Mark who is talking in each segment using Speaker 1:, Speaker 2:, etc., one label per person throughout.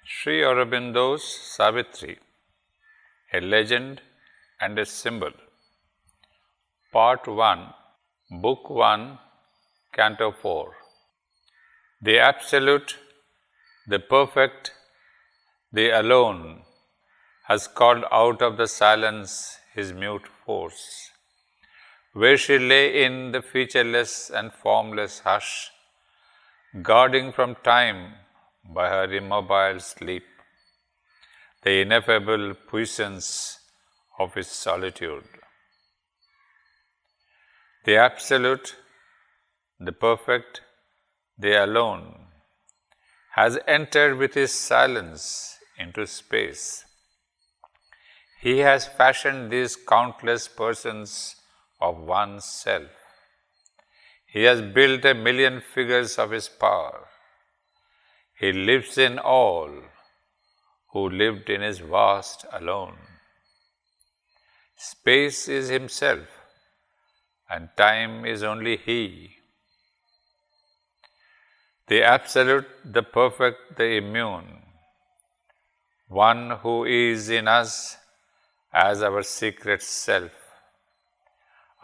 Speaker 1: Sri Aurobindo's Savitri, a legend and a symbol. Part-1, Book-1, Canto-4. The Absolute, the Perfect, the Alone, has called out of the silence his mute force. Where she lay in the featureless and formless hush, guarding from time by her immobile sleep the ineffable puissance of his solitude. The Absolute, the Perfect, the Alone, has entered with his silence into space. He has fashioned these countless persons of one self. He has built a million figures of his power. He lives in all who lived in his vast alone. Space is himself, and time is only he. The Absolute, the Perfect, the Immune, one who is in us as our secret self.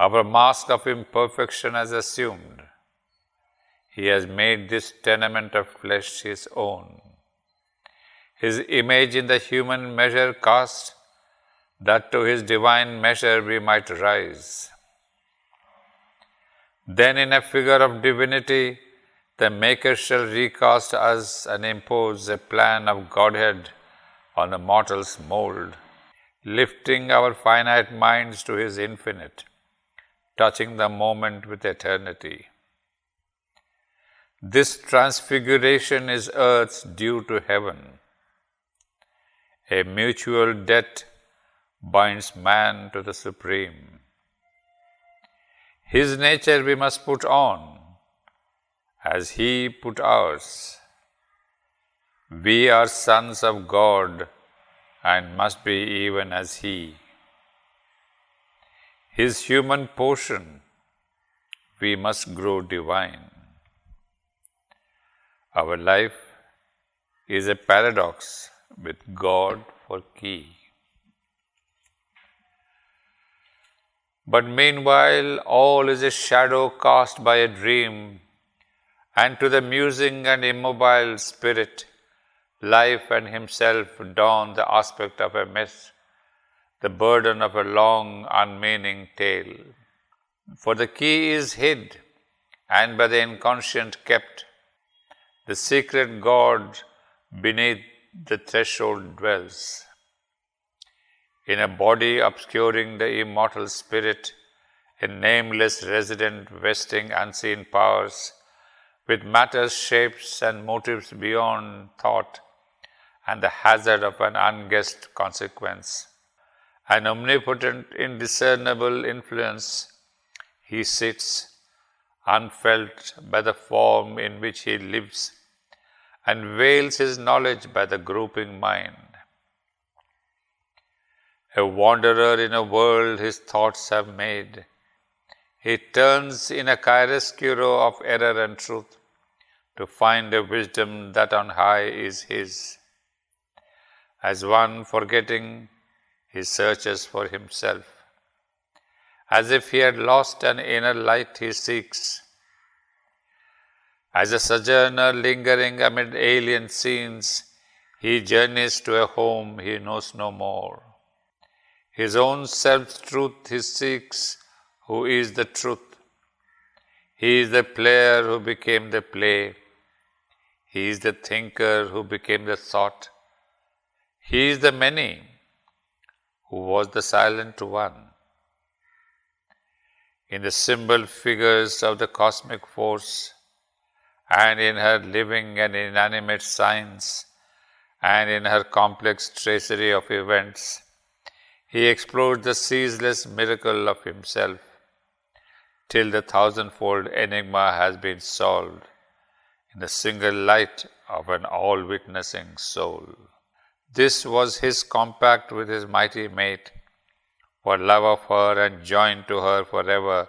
Speaker 1: Our mask of imperfection has assumed. He has made this tenement of flesh his own. His image in the human measure cast, that to his divine measure we might rise. Then in a figure of divinity, the Maker shall recast us and impose a plan of Godhead on the mortal's mould, lifting our finite minds to his infinite, touching the moment with eternity. This transfiguration is earth's due to heaven. A mutual debt binds man to the Supreme. His nature we must put on, as he put ours. We are sons of God and must be even as he. His human portion, we must grow divine. Our life is a paradox with God for key. But meanwhile, all is a shadow cast by a dream, and to the musing and immobile spirit, life and himself don the aspect of a myth, the burden of a long, unmeaning tale. For the key is hid, and by the inconscient kept. The secret God beneath the threshold dwells. In a body obscuring the immortal spirit, a nameless resident vesting unseen powers, with matter's shapes and motives beyond thought, and the hazard of an unguessed consequence. An omnipotent, indiscernible influence, he sits, unfelt by the form in which he lives, and veils his knowledge by the groping mind. A wanderer in a world his thoughts have made, he turns in a chiaroscuro of error and truth to find a wisdom that on high is his. As one forgetting, he searches for himself. As if he had lost an inner light, he seeks. As a sojourner lingering amid alien scenes, he journeys to a home he knows no more. His own self-truth he seeks, who is the truth. He is the player who became the play. He is the thinker who became the thought. He is the many, who was the silent one. In the symbol figures of the cosmic force, and in her living and inanimate signs, and in her complex tracery of events, he explores the ceaseless miracle of himself, till the thousandfold enigma has been solved in the single light of an all-witnessing soul. This was his compact with his mighty mate, for love of her and joined to her forever,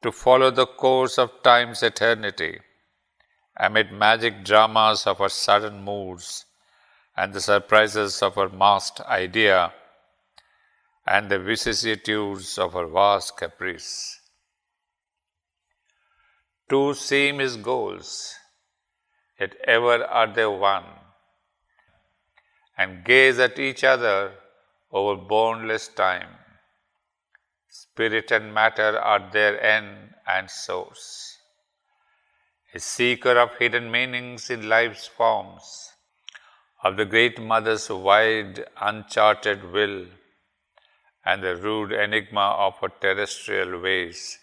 Speaker 1: to follow the course of time's eternity, amid magic dramas of her sudden moods, and the surprises of her masked idea and the vicissitudes of her vast caprice. Two seem his goals, yet ever are they one, and gaze at each other over boundless time. Spirit and matter are their end and source. A seeker of hidden meanings in life's forms, of the Great Mother's wide, uncharted will, and the rude enigma of her terrestrial ways.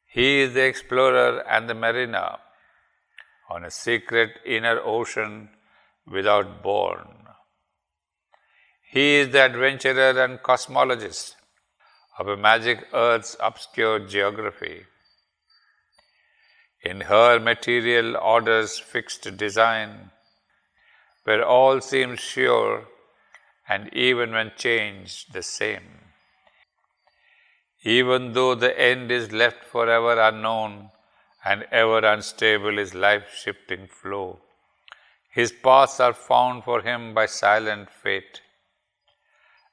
Speaker 1: He is the explorer and the mariner on a secret inner ocean without bourne. He is the adventurer and cosmologist of a magic earth's obscure geography. In her material order's fixed design, where all seems sure, and even when changed, the same. Even though the end is left forever unknown and ever unstable is life's shifting flow, his paths are found for him by silent fate.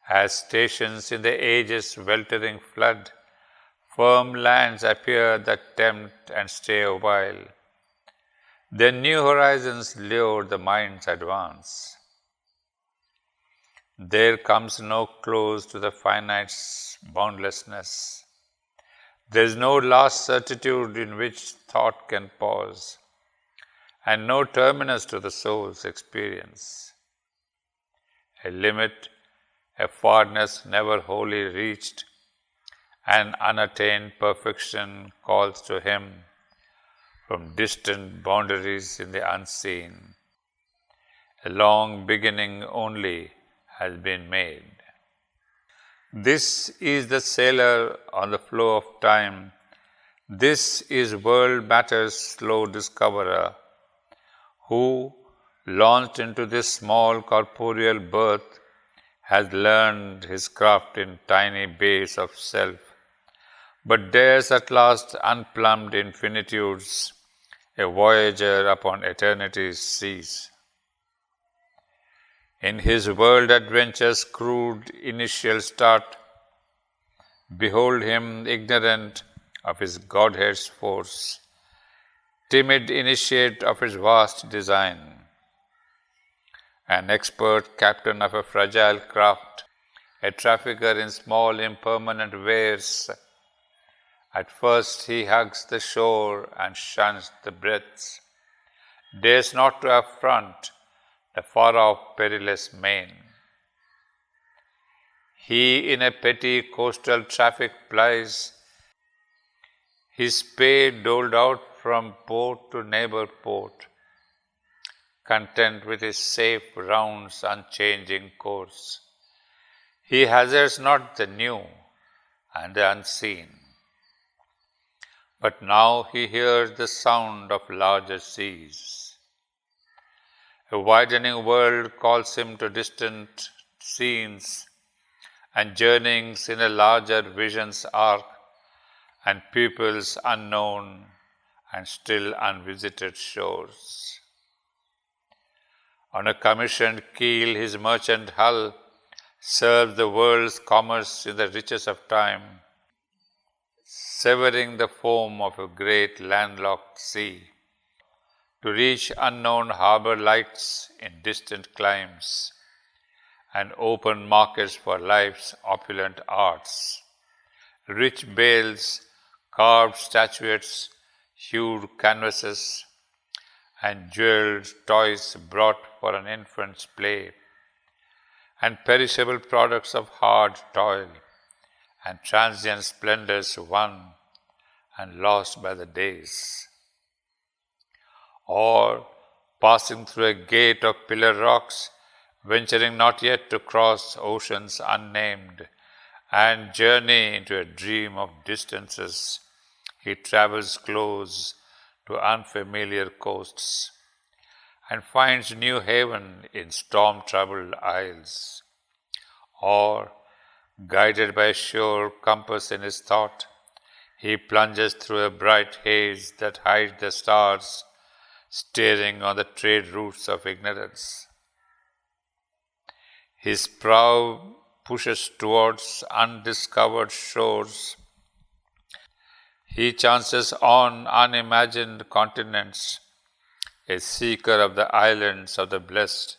Speaker 1: As stations in the age's weltering flood, firm lands appear that tempt and stay a while. Then new horizons lure the mind's advance. There comes no close to the finite's boundlessness. There is no last certitude in which thought can pause, and no terminus to the soul's experience. A limit, a farness never wholly reached, an unattained perfection calls to him from distant boundaries in the unseen. A long beginning only has been made. This is the sailor on the flow of time. This is world matter's slow discoverer, who, launched into this small corporeal birth, has learned his craft in tiny bays of self, but dares at last unplumbed infinitudes, a voyager upon eternity's seas. In his world adventure's crude initial start, behold him ignorant of his Godhead's force, timid initiate of his vast design, an expert captain of a fragile craft, a trafficker in small impermanent wares. At first he hugs the shore and shuns the breaths, dares not to affront the far-off perilous main. He in a petty coastal traffic plies, his pay doled out from port to neighbor port, content with his safe round's unchanging course. He hazards not the new and the unseen, but now he hears the sound of larger seas. A widening world calls him to distant scenes and journeyings in a larger vision's arc, and peoples unknown and still unvisited shores. On a commissioned keel, his merchant hull serves the world's commerce in the riches of time, severing the foam of a great landlocked sea, to reach unknown harbor lights in distant climes, and open markets for life's opulent arts, rich bales, carved statuettes, hued canvases, and jeweled toys brought for an infant's play, and perishable products of hard toil, and transient splendors won and lost by the days. Or, passing through a gate of pillar rocks, venturing not yet to cross oceans unnamed, and journey into a dream of distances, he travels close to unfamiliar coasts, and finds new haven in storm-troubled isles. Or, guided by a sure compass in his thought, he plunges through a bright haze that hides the stars, staring on the trade routes of ignorance. His prow pushes towards undiscovered shores. He chances on unimagined continents, a seeker of the islands of the blessed.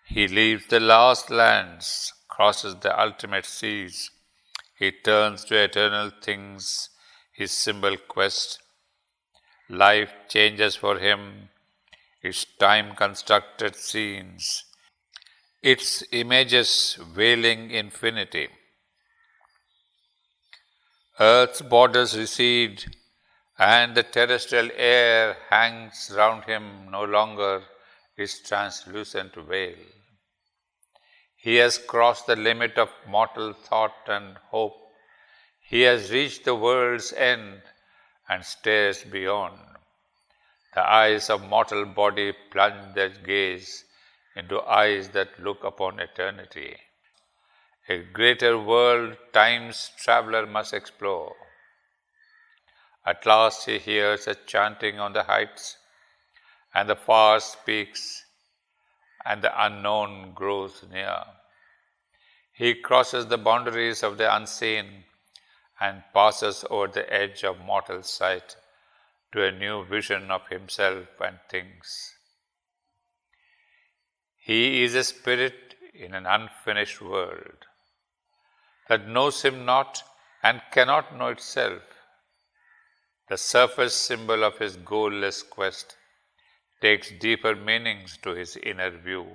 Speaker 1: He leaves the last lands, crosses the ultimate seas. He turns to eternal things, his symbol quest. Life changes for him, its time-constructed scenes, its images veiling infinity. Earth's borders recede, and the terrestrial air hangs round him no longer its translucent veil. He has crossed the limit of mortal thought and hope. He has reached the world's end and stares beyond. The eyes of mortal body plunge their gaze into eyes that look upon eternity. A greater world time's traveler must explore. At last he hears a chanting on the heights, and the far speaks, and the unknown grows near. He crosses the boundaries of the unseen and passes over the edge of mortal sight to a new vision of himself and things. He is a spirit in an unfinished world that knows him not and cannot know itself. The surface symbol of his goalless quest takes deeper meanings to his inner view.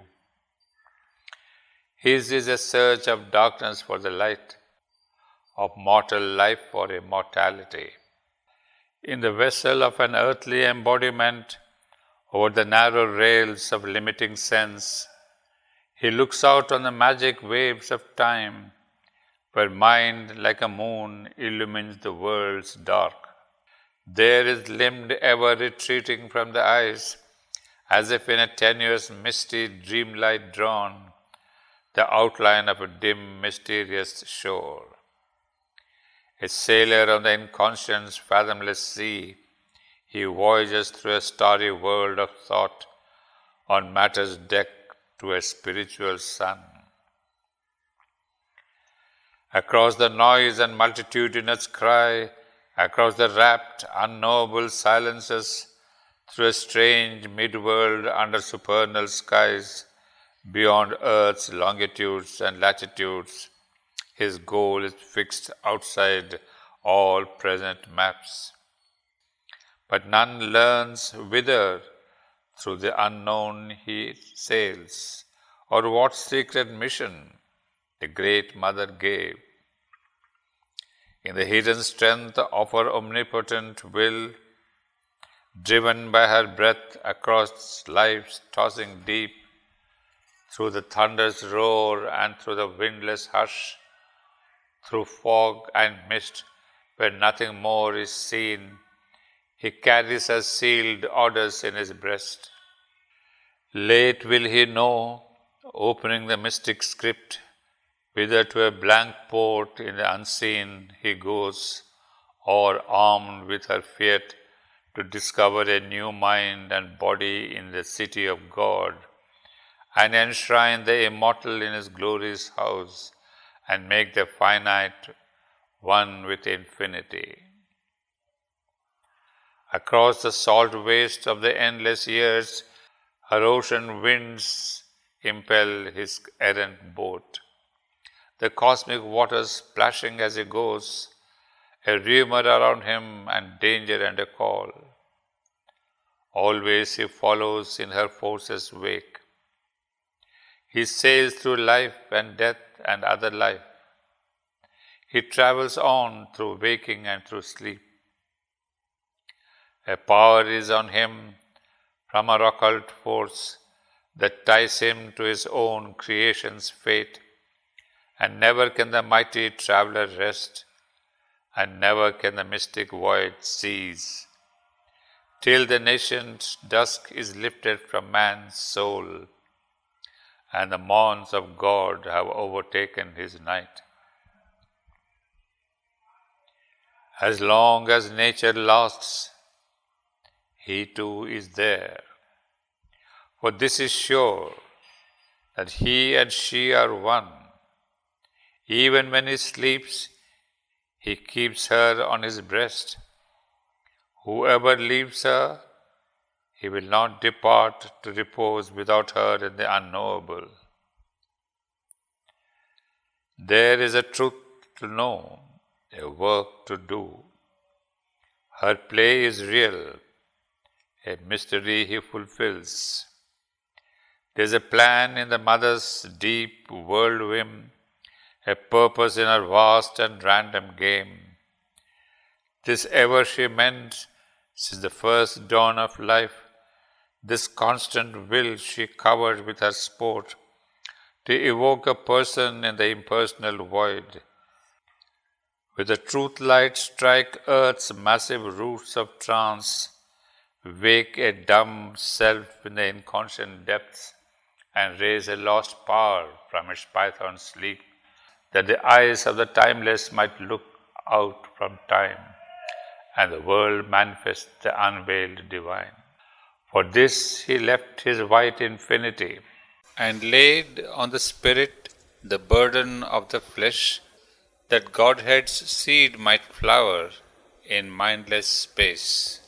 Speaker 1: His is a search of darkness for the light, of mortal life for immortality. In the vessel of an earthly embodiment, over the narrow rails of limiting sense, he looks out on the magic waves of time, where mind like a moon illumines the world's dark. There is limned ever retreating from the eyes, as if in a tenuous misty dreamlight drawn, the outline of a dim mysterious shore. A sailor on the inconscious fathomless sea, he voyages through a starry world of thought on matter's deck to a spiritual sun. Across the noise and multitudinous cry, across the rapt, unknowable silences, through a strange mid-world under supernal skies, beyond Earth's longitudes and latitudes, his goal is fixed outside all present maps. But none learns whither through the unknown he sails, or what secret mission the Great Mother gave. In the hidden strength of her omnipotent will, driven by her breath across life's tossing deep, through the thunder's roar and through the windless hush, through fog and mist where nothing more is seen, he carries her sealed orders in his breast. Late will he know, opening the mystic script, whither to a blank port in the unseen he goes, or armed with her fiat to discover a new mind and body in the city of God, and enshrine the immortal in his glorious house, and make the finite one with infinity. Across the salt waste of the endless years, her ocean winds impel his errant boat. The cosmic waters splashing as he goes, a rumor around him and danger and a call. Always he follows in her force's wake. He sails through life and death and other life. He travels on through waking and through sleep. A power is on him from her occult force that ties him to his own creation's fate, and never can the mighty traveler rest, and never can the mystic void cease, till the nation's dusk is lifted from man's soul, and the morns of God have overtaken his night. As long as nature lasts, he too is there. For this is sure, that he and she are one. Even when he sleeps, he keeps her on his breast. Whoever leaves her, he will not depart to repose without her in the unknowable. There is a truth to know, a work to do. Her play is real, a mystery he fulfills. There is a plan in the mother's deep whirlwind, a purpose in her vast and random game. This ever she meant since the first dawn of life, this constant will she covered with her sport, to evoke a person in the impersonal void. With the truth light strike earth's massive roots of trance, wake a dumb self in the inconscient depths, and raise a lost power from its python sleep, that the eyes of the timeless might look out from time, and the world manifest the unveiled divine. For this he left his white infinity, and laid on the spirit the burden of the flesh, that Godhead's seed might flower in mindless space.